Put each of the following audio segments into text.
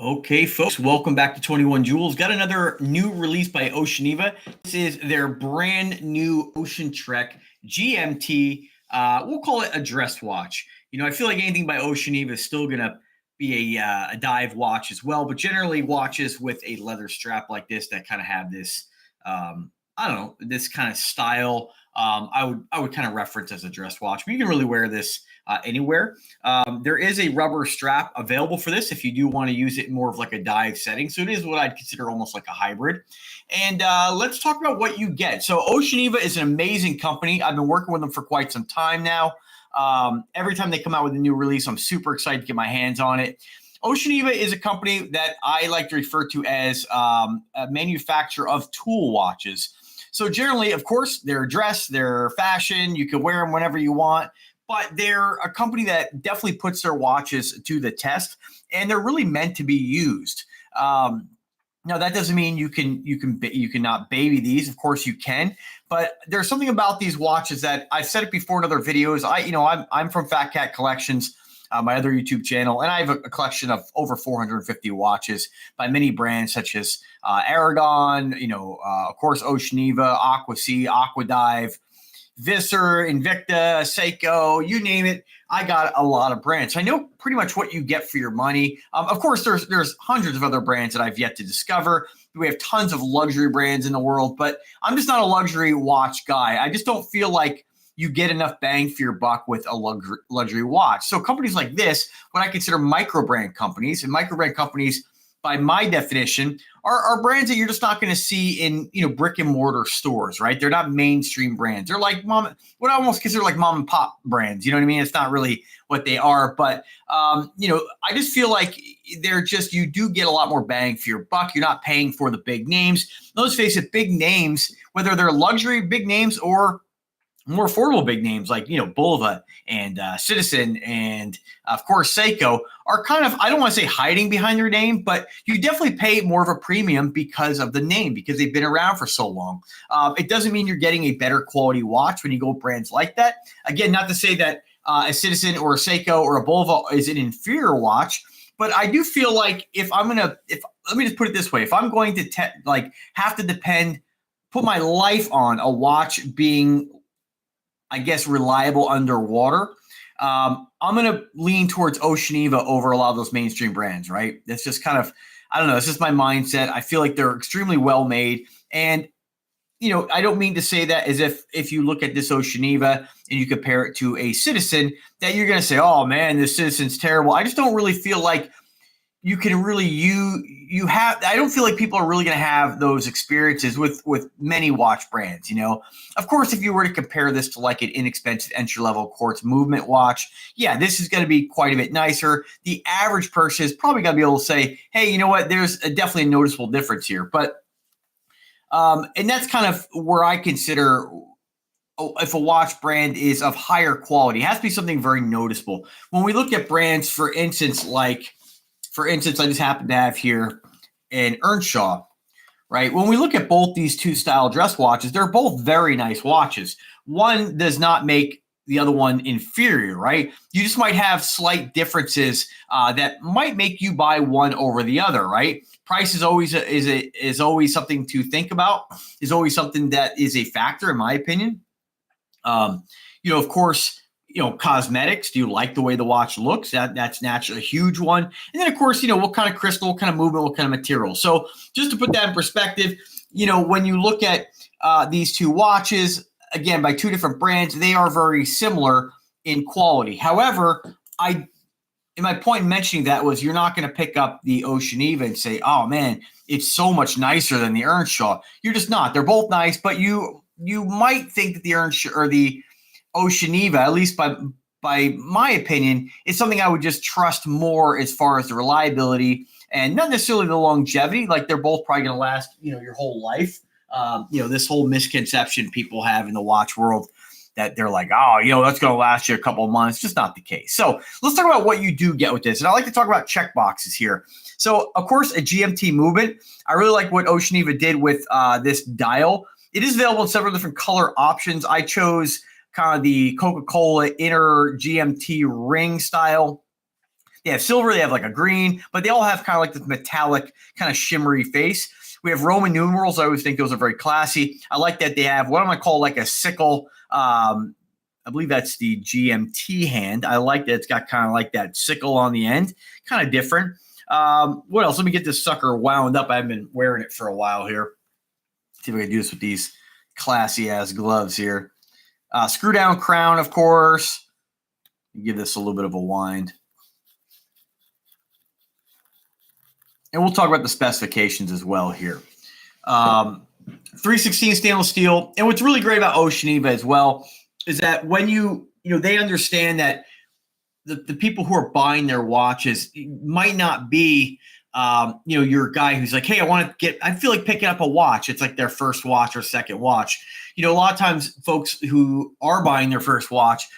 Okay, folks, welcome back to 21 Jewels. Got another new release by Oceaneva. This is their brand new OceanTrek GMT. We'll call it a dress watch. I feel like anything by Oceaneva is still going to be a dive watch as well, but generally watches with a leather strap like this that kind of have this, I don't know, this kind of style. I would kind of reference as a dress watch, but you can really wear this anywhere. There is a rubber strap available for this if you do want to use it in more of like a dive setting. So it is what I'd consider almost like a hybrid. And let's talk about what you get. So Oceaneva is an amazing company. I've been working with them for quite some time now. Every time they come out with a new release, I'm super excited to get my hands on it. Oceaneva is a company that I like to refer to as a manufacturer of tool watches. So generally, of course, they're dress, they're fashion. You can wear them whenever you want. But they're a company that definitely puts their watches to the test, and they're really meant to be used. Now that doesn't mean you cannot baby these. Of course you can, but there's something about these watches that I've said it before in other videos. I'm from Fat Cat Collections, my other YouTube channel, and I have a collection of over 450 watches by many brands such as Aragon, of course Oceaneva, Aquasea, Aquadive, Visser, Invicta, Seiko, you name it. I got a lot of brands. So I know pretty much what you get for your money. Of course, there's hundreds of other brands that I've yet to discover. We have tons of luxury brands in the world, but I'm just not a luxury watch guy. I just don't feel like you get enough bang for your buck with a luxury watch. So companies like this, what I consider micro brand companies, and micro brand companies, by my definition, are brands that you're just not going to see in brick and mortar stores, right? They're not mainstream brands. They're like what I almost consider like mom and pop brands. You know what I mean? It's not really what they are, but I just feel like they're just, you do get a lot more bang for your buck. You're not paying for the big names. Let's face it, big names, whether they're luxury big names or more affordable big names like Bulova and Citizen and of course Seiko are kind of, I don't want to say hiding behind their name, but you definitely pay more of a premium because of the name, because they've been around for so long. It doesn't mean you're getting a better quality watch when you go with brands like that. Again, not to say that a Citizen or a Seiko or a Bulova is an inferior watch, but I do feel like let me just put it this way, if I'm going to have to put my life on a watch being, I guess, reliable underwater, I'm going to lean towards Oceaneva over a lot of those mainstream brands, right? That's just kind of, I don't know, it's just my mindset. I feel like they're extremely well made. And, I don't mean to say that as if you look at this Oceaneva and you compare it to a Citizen, that you're going to say, oh man, this Citizen's terrible. I just don't really feel like you can really I don't feel like people are really going to have those experiences with many watch brands. Of course, if you were to compare this to like an inexpensive entry-level quartz movement watch, yeah, this is going to be quite a bit nicer. The average person is probably going to be able to say, hey, you know what, there's definitely a noticeable difference here. But and that's kind of where I consider if a watch brand is of higher quality, it has to be something very noticeable. When we look at brands, for instance, I just happen to have here an Earnshaw, right? When we look at both these two style dress watches, they're both very nice watches. One does not make the other one inferior, right? You just might have slight differences that might make you buy one over the other, right? Price is always something to think about, is always something that is a factor, in my opinion. Of course, cosmetics. Do you like the way the watch looks? That's naturally a huge one. And then, of course, what kind of crystal, what kind of movement, what kind of material. So just to put that in perspective, when you look at these two watches, again, by two different brands, they are very similar in quality. However, my point in mentioning that was you're not going to pick up the Oceaneva and say, oh, man, it's so much nicer than the Earnshaw. You're just not. They're both nice, but you might think that the Earnshaw or the Oceaneva, at least by my opinion, is something I would just trust more as far as the reliability and not necessarily the longevity. Like they're both probably going to last, your whole life. This whole misconception people have in the watch world that they're like, oh, that's going to last you a couple of months. Just not the case. So let's talk about what you do get with this. And I like to talk about check boxes here. So, of course, a GMT movement. I really like what Oceaneva did with this dial. It is available in several different color options. I chose kind of the Coca-Cola inner GMT ring style. They have silver, they have like a green, but they all have kind of like this metallic, kind of shimmery face. We have Roman numerals. I always think those are very classy. I like that they have what I'm going to call like a sickle. I believe that's the GMT hand. I like that it's got kind of like that sickle on the end, kind of different. What else? Let me get this sucker wound up. I've been wearing it for a while here. See if I can do this with these classy ass gloves here. Screw down crown, of course. Give this a little bit of a wind. And we'll talk about the specifications as well here. 316 stainless steel. And what's really great about Oceaneva as well is that when they understand that the people who are buying their watches might not be, your guy who's like, hey, I feel like picking up a watch. It's like their first watch or second watch. A lot of times folks who are buying their first watch,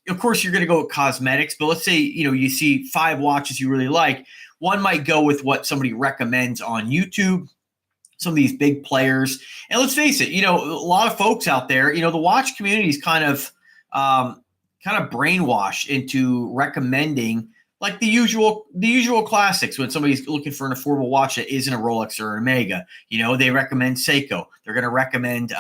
of course, you're going to go with cosmetics, but let's say, you see 5 watches you really like. One might go with what somebody recommends on YouTube, some of these big players. And let's face it, a lot of folks out there, the watch community is kind of brainwashed into recommending like the usual classics. When somebody's looking for an affordable watch that isn't a Rolex or an Omega, they recommend Seiko. They're going to recommend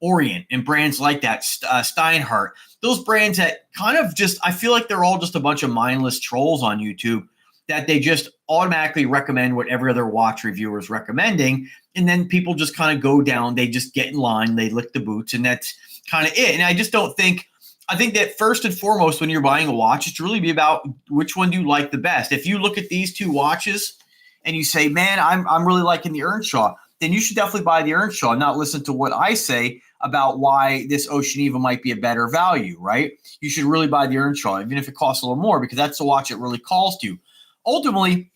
Orient and brands like that, Steinhardt. Those brands that kind of I feel like they're all just a bunch of mindless trolls on YouTube that they just automatically recommend what every other watch reviewer is recommending. And then people just kind of go down, they just get in line, they lick the boots, and that's kind of it. And I think that first and foremost, when you're buying a watch, it's really be about which one do you like the best. If you look at these 2 watches and you say, man, I'm really liking the Earnshaw, then you should definitely buy the Earnshaw and not listen to what I say about why this Oceaneva might be a better value, right? You should really buy the Earnshaw, even if it costs a little more, because that's the watch it really calls to. Ultimately,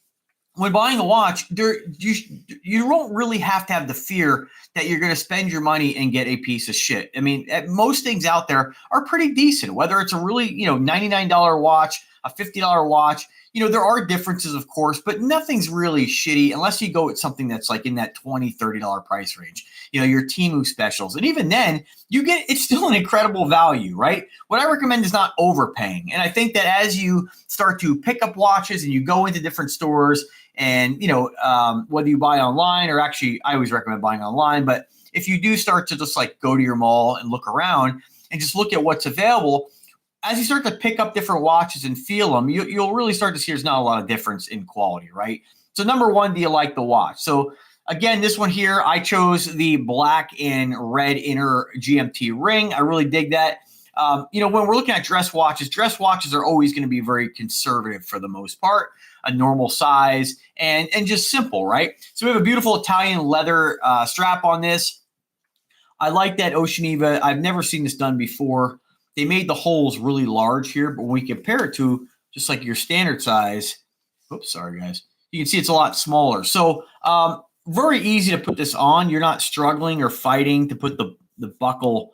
when buying a watch, you don't really have to have the fear that you're going to spend your money and get a piece of shit. I mean, most things out there are pretty decent, whether it's a really, $99 watch, a $50 watch. There are differences, of course, but nothing's really shitty unless you go with something that's like in that $20, $30 price range. Your Temu specials. And even then, it's still an incredible value, right? What I recommend is not overpaying. And I think that as you start to pick up watches and you go into different stores and, whether you buy online or actually I always recommend buying online, but if you do start to just like go to your mall and look around and just look at what's available, as you start to pick up different watches and feel them, you'll really start to see there's not a lot of difference in quality, right? So number one, do you like the watch? So again, this one here, I chose the black and red inner GMT ring. I really dig that. When we're looking at dress watches are always going to be very conservative for the most part, a normal size and just simple, right? So we have a beautiful Italian leather strap on this. I like that Oceaneva. I've never seen this done before. They made the holes really large here, but when we compare it to just like your standard size, oops, sorry guys, you can see it's a lot smaller. So very easy to put this on. You're not struggling or fighting to put the buckle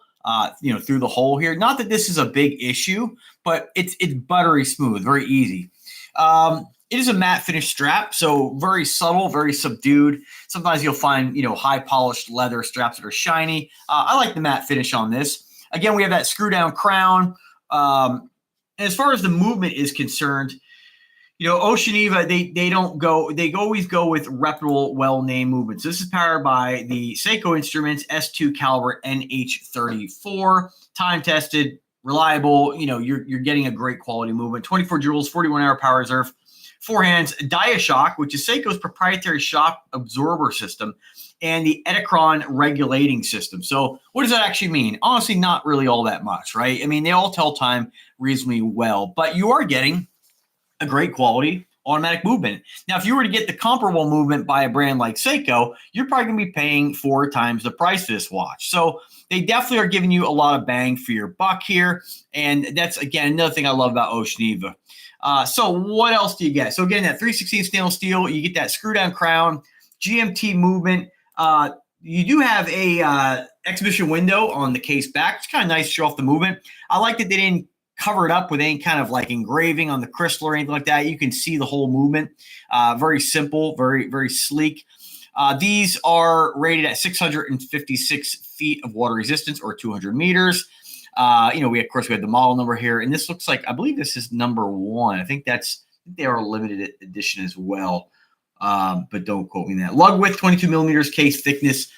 through the hole here. Not that this is a big issue, but it's buttery smooth, very easy. It is a matte finish strap, so very subtle, very subdued. Sometimes you'll find high polished leather straps that are shiny. I like the matte finish on this. Again, we have that screw down crown. And as far as the movement is concerned, Oceaneva, they always go with reputable, well-named movements. This is powered by the Seiko Instruments S2 caliber NH34, time-tested, reliable. You're getting a great quality movement. 24 joules, 41-hour power reserve, 4 hands, DiaShock, which is Seiko's proprietary shock absorber system, and the Edicron regulating system. So what does that actually mean? Honestly, not really all that much, right? I mean, they all tell time reasonably well, but you are getting a great quality automatic movement. Now, if you were to get the comparable movement by a brand like Seiko, you're probably going to be paying 4 times the price of this watch. So they definitely are giving you a lot of bang for your buck here. And that's, again, another thing I love about Oceaneva. So what else do you get? So again, that 316 stainless steel, you get that screw down crown, GMT movement. You do have a exhibition window on the case back. It's kind of nice to show off the movement. I like that they didn't cover it up with any kind of like engraving on the crystal or anything like that. You can see the whole movement. Very simple, very, very sleek. These are rated at 656 feet of water resistance or 200 meters. We had the model number here, and this looks like, I believe this is number 1. I think that's think they are a limited edition as well, but don't quote me on that. Lug width 22 millimeters, case thickness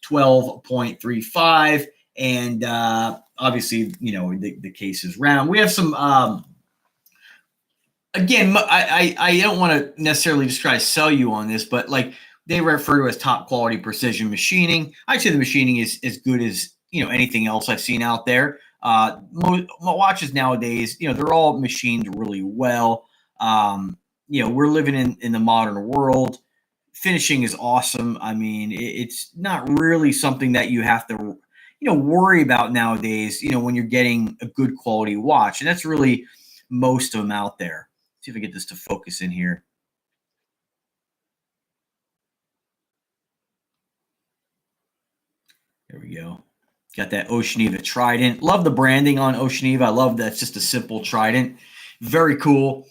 12.35, and obviously, the case is round. We have some. Again, I don't want to necessarily just try to sell you on this, but like they refer to as top quality precision machining. I'd say the machining is as good as anything else I've seen out there. Watches nowadays, they're all machined really well. We're living in the modern world. Finishing is awesome. I mean, it's not really something that you have to, worry about nowadays, when you're getting a good quality watch. And that's really most of them out there. See if I get this to focus in here. There we go. Got that Oceaneva trident. Love the branding on Oceaneva. I love that it's just a simple trident. Very cool.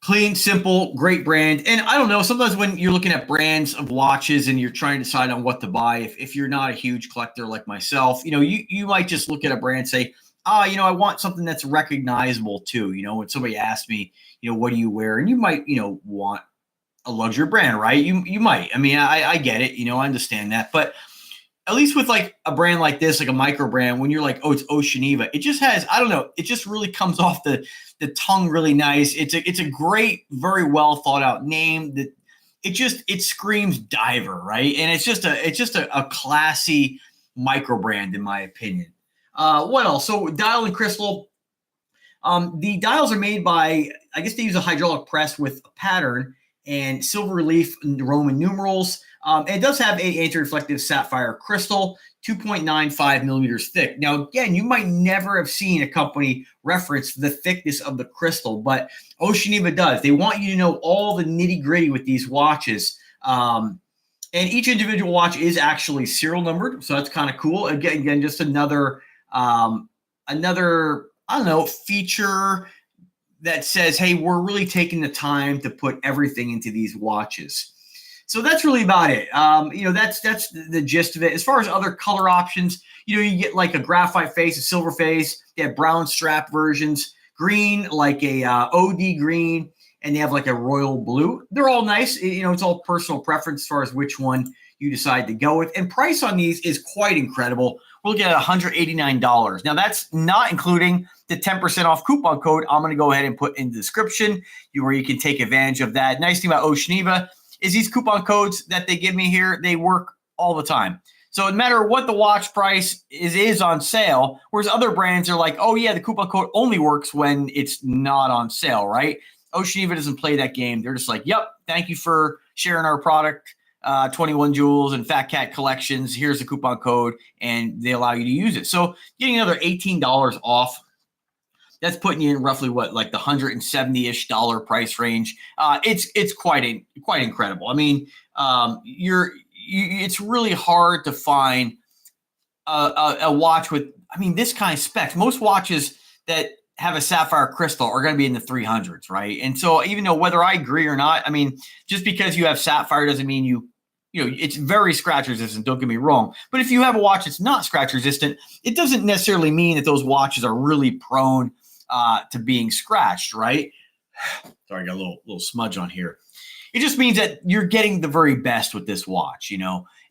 Clean, simple, great brand. And I don't know, sometimes when you're looking at brands of watches and you're trying to decide on what to buy, if you're not a huge collector like myself, you might just look at a brand and say, I want something that's recognizable too. When somebody asks me, what do you wear? And you might, want a luxury brand, right? You might. I mean, I get it. I understand that. But at least with like a brand like this, like a micro brand, when you're like, oh, it's Oceaneva, it just has, I don't know, it just really comes off the tongue really nice. It's a great, very well thought out name that it screams diver, right? And it's just a classy micro brand in my opinion. What else? So dial and crystal. The dials are made by, I guess they use a hydraulic press with a pattern and silver relief Roman numerals. It does have a anti-reflective sapphire crystal, 2.95 millimeters thick. Now, again, you might never have seen a company reference the thickness of the crystal, but Oceaneva does. They want you to know all the nitty-gritty with these watches. And each individual watch is actually serial numbered, so that's kind of cool. Again, just another feature that says, hey, we're really taking the time to put everything into these watches. So that's really about it. That's the gist of it. As far as other color options, you get like a graphite face, a silver face. They have brown strap versions, green, like a OD green, and they have like a royal blue. They're all nice. It's all personal preference as far as which one you decide to go with. And price on these is quite incredible. We're looking at $189. Now, that's not including the 10% off coupon code I'm going to go ahead and put in the description where you can take advantage of that. Nice thing about Oceaneva is these coupon codes that they give me here, they work all the time. So no matter what the watch price is on sale, whereas other brands are like, oh yeah, the coupon code only works when it's not on sale, right? Oceaneva doesn't play that game. They're just like, yep, thank you for sharing our product, 21 Jewels and Fat Cat Collections. Here's the coupon code, and they allow you to use it. So getting another $18 off, that's putting you in roughly like the $170-ish price range. It's quite incredible. I mean, it's really hard to find a watch with, this kind of specs. Most watches that have a sapphire crystal are going to be in the 300s, right? And so even though whether I agree or not, just because you have sapphire doesn't mean it's very scratch resistant, don't get me wrong. But if you have a watch that's not scratch resistant, it doesn't necessarily mean that those watches are really prone to being scratched, right? Sorry, I got a little smudge on here. It just means that you're getting the very best with this watch,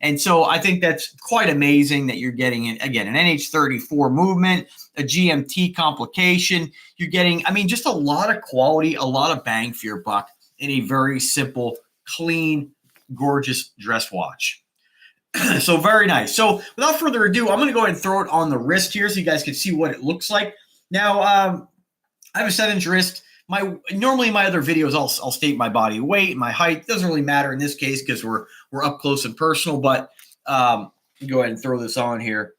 And so I think that's quite amazing that you're getting, again, an NH34 movement, a GMT complication. You're getting, just a lot of quality, a lot of bang for your buck in a very simple, clean, gorgeous dress watch. So very nice. So without further ado, I'm going to go ahead and throw it on the wrist here so you guys can see what it looks like. Now, I have a 7-inch wrist. Normally in my other videos, I'll state my body weight, my height. It doesn't really matter in this case because we're up close and personal. But go ahead and throw this on here.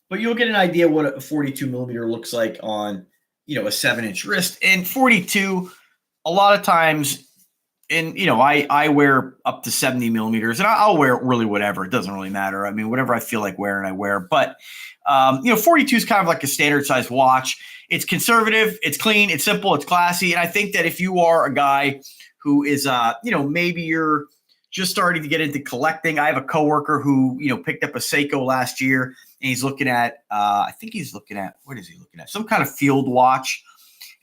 But you'll get an idea what a 42 millimeter looks like on a 7-inch wrist. And 42, a lot of times, and I wear up to 70 millimeters, and I'll wear really whatever. It doesn't really matter. Whatever I feel like wearing, I wear. But 42 is kind of like a standard size watch. It's conservative, it's clean, it's simple, it's classy. And I think that if you are a guy who is, maybe you're just starting to get into collecting. I have a coworker who, picked up a Seiko last year, and he's looking at, what is he looking at? Some kind of field watch.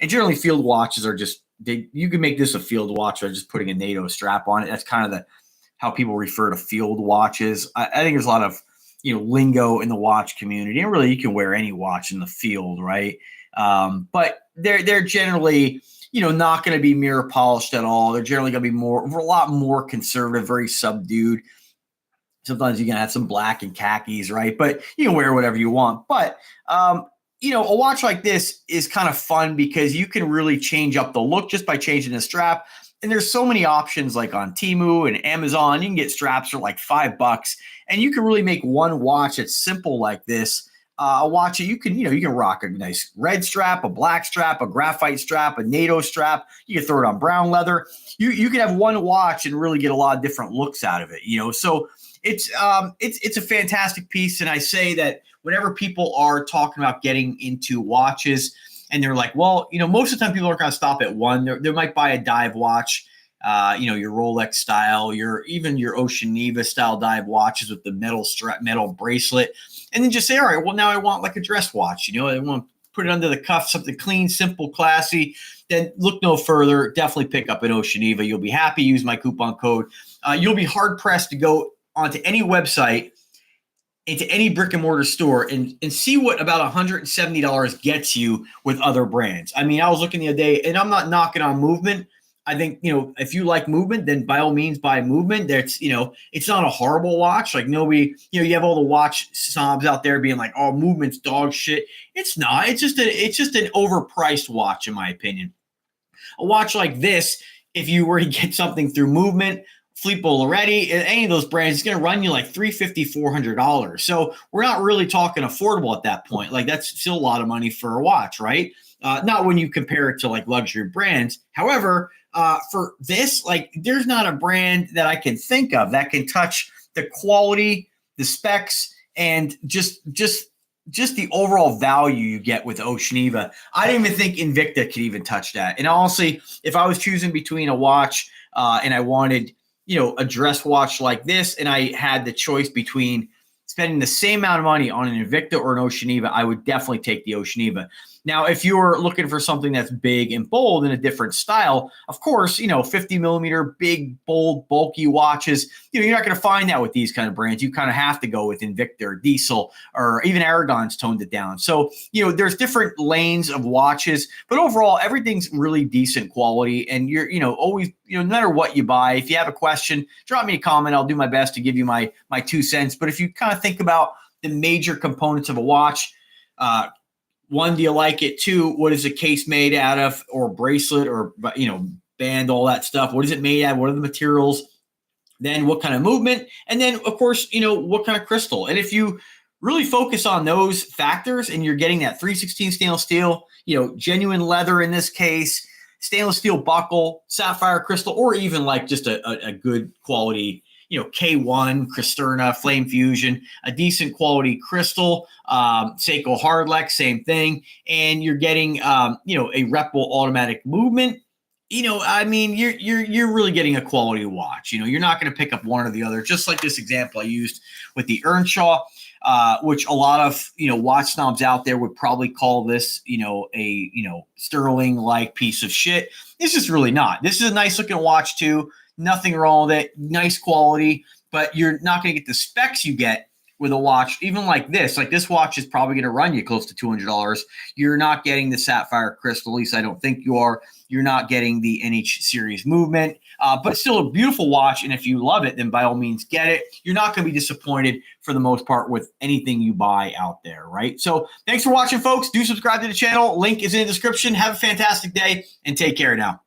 And generally field watches are just, you can make this a field watch by just putting a NATO strap on it. That's kind of how people refer to field watches. I think there's a lot of, lingo in the watch community, and really you can wear any watch in the field, right? But they're generally, not going to be mirror polished at all. They're generally going to be a lot more conservative, very subdued. Sometimes you're going to have some black and khakis, right? But you can wear whatever you want. But, a watch like this is kind of fun because you can really change up the look just by changing the strap. And there's so many options like on Temu and Amazon. You can get straps for like $5, and you can really make one watch that's simple like this. A watch that you can rock a nice red strap, a black strap, a graphite strap, a NATO strap. You can throw it on brown leather. You can have one watch and really get a lot of different looks out of it. So it's a fantastic piece. And I say that whenever people are talking about getting into watches, and they're like, well, most of the time people aren't going to stop at one. They might buy a dive watch, your Rolex style, even your Oceaneva style dive watches with the metal bracelet, and then just say, all right, well, now I want like a dress watch. I want to put it under the cuff, something clean, simple, classy. Then look no further. Definitely pick up an Oceaneva. You'll be happy. Use my coupon code. You'll be hard pressed to go onto any website, into any brick and mortar store, and see what about $170 gets you with other brands. I mean, I was looking the other day, and I'm not knocking on Movement. I think, if you like Movement, then by all means buy Movement. That's, it's not a horrible watch. Like nobody, you have all the watch snobs out there being like, oh, Movement's dog shit. It's not. It's just an overpriced watch, in my opinion. A watch like this, if you were to get something through Movement, Filippo Loretti, any of those brands, it's going to run you like $350, $400. So we're not really talking affordable at that point. Like that's still a lot of money for a watch, right? Not when you compare it to like luxury brands. However, for this, like there's not a brand that I can think of that can touch the quality, the specs, and just the overall value you get with Oceaneva. I didn't even think Invicta could even touch that. And honestly, if I was choosing between a watch and I wanted a dress watch like this, and I had the choice between spending the same amount of money on an Invicta or an Oceaneva, I would definitely take the Oceaneva. Now, if you're looking for something that's big and bold in a different style, of course, 50 millimeter, big, bold, bulky watches, you're not going to find that with these kind of brands. You kind of have to go with Invicta or Diesel, or even Aragon's toned it down. So, there's different lanes of watches, but overall, everything's really decent quality. And you're, always, no matter what you buy, if you have a question, drop me a comment. I'll do my best to give you my 2 cents. But if you kind of think about the major components of a watch, one, do you like it? Two, what is the case made out of, or bracelet, or band, all that stuff? What is it made out of? What are the materials? Then what kind of movement? And then, of course, what kind of crystal? And if you really focus on those factors and you're getting that 316 stainless steel, genuine leather in this case, stainless steel buckle, sapphire crystal, or even like just a good quality K1, Cristerna, Flame Fusion, a decent quality crystal, Seiko Hardlex, same thing. And you're getting, a reputable automatic movement. You're really getting a quality watch. You're not going to pick up one or the other, just like this example I used with the Earnshaw, which a lot of, watch snobs out there would probably call this, a sterling-like piece of shit. It's just really not. This is a nice looking watch too. Nothing wrong with it. Nice quality, but you're not going to get the specs you get with a watch, even like this. Like this watch is probably going to run you close to $200. You're not getting the sapphire crystal, at least I don't think you are. You're not getting the NH series movement, but it's still a beautiful watch. And if you love it, then by all means get it. You're not going to be disappointed for the most part with anything you buy out there, right? So thanks for watching, folks. Do subscribe to the channel. Link is in the description. Have a fantastic day and take care now.